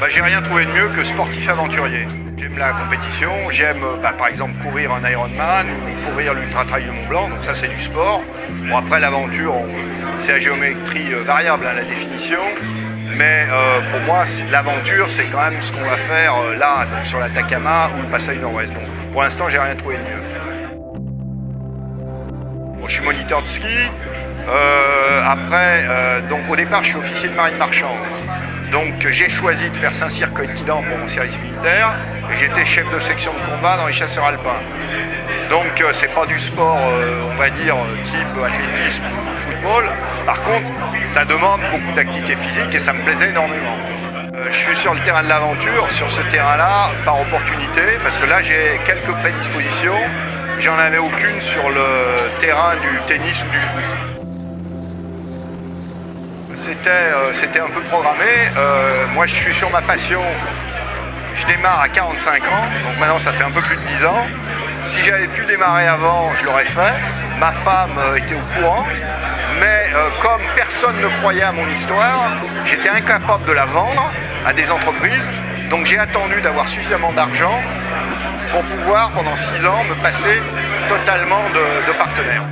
J'ai rien trouvé de mieux que sportif aventurier. J'aime la compétition, j'aime par exemple courir un Ironman ou courir l'Ultra Trail du Mont Blanc, donc ça c'est du sport. Bon après l'aventure, c'est à géométrie variable, la définition, mais pour moi l'aventure c'est quand même ce qu'on va faire là, donc, sur l'Atacama ou le Passage Nord-Ouest. Donc pour l'instant j'ai rien trouvé de mieux. Bon, je suis moniteur de ski, donc au départ je suis officier de marine marchande. Donc j'ai choisi de faire Saint-Cyr-Coëtquidan pour mon service militaire et j'étais chef de section de combat dans les chasseurs alpins. Donc c'est pas du sport, on va dire, type athlétisme ou football. Par contre, ça demande beaucoup d'activité physique et ça me plaisait énormément. Je suis sur le terrain de l'aventure, sur ce terrain-là, par opportunité, parce que là j'ai quelques prédispositions. J'en avais aucune sur le terrain du tennis ou du foot. C'était un peu programmé. Moi, je suis sur ma passion. Je démarre à 45 ans, donc maintenant ça fait un peu plus de 10 ans. Si j'avais pu démarrer avant, je l'aurais fait. Ma femme était au courant, mais comme personne ne croyait à mon histoire, j'étais incapable de la vendre à des entreprises. Donc j'ai attendu d'avoir suffisamment d'argent pour pouvoir, pendant 6 ans, me passer totalement de partenaire.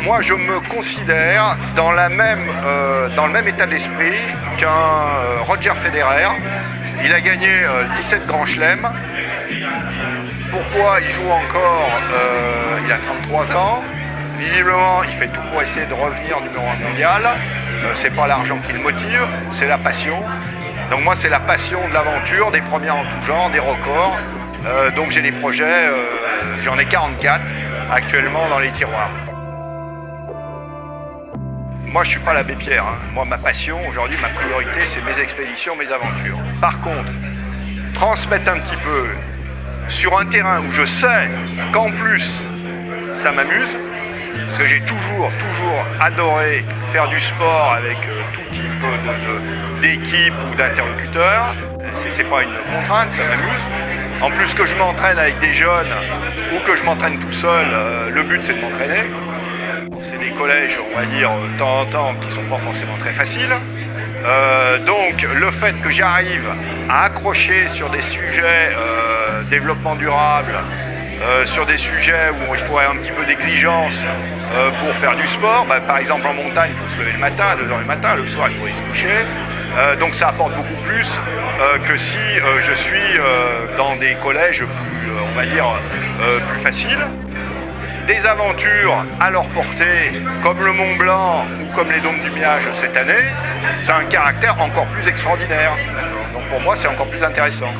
Moi, je me considère dans le même état d'esprit qu'un Roger Federer. Il a gagné 17 grands chelems. Pourquoi il joue encore? Il a 33 ans. Visiblement, il fait tout pour essayer de revenir numéro 1 mondial. C'est pas l'argent qui le motive, c'est la passion. Donc moi, c'est la passion de l'aventure, des premiers en tout genre, des records. Donc j'ai des projets, j'en ai 44 actuellement dans les tiroirs. Moi, je ne suis pas l'abbé Pierre. Moi, ma passion, aujourd'hui, ma priorité, c'est mes expéditions, mes aventures. Par contre, transmettre un petit peu sur un terrain où je sais qu'en plus, ça m'amuse, parce que j'ai toujours adoré faire du sport avec tout type d'équipe ou d'interlocuteurs. C'est pas une contrainte, ça m'amuse. En plus que je m'entraîne avec des jeunes ou que je m'entraîne tout seul, le but, c'est de m'entraîner. C'est des collèges, on va dire, de temps en temps, qui ne sont pas forcément très faciles. Donc, le fait que j'arrive à accrocher sur des sujets développement durable, sur des sujets où il faut un petit peu d'exigence pour faire du sport. Par exemple, en montagne, il faut se lever le matin, à 2 h du matin, le soir, il faut aller se coucher. Donc, ça apporte beaucoup plus que si je suis dans des collèges plus, on va dire, plus faciles. Des aventures à leur portée, comme le Mont Blanc ou comme les Dômes du Miage cette année, ça a un caractère encore plus extraordinaire. Donc pour moi, c'est encore plus intéressant.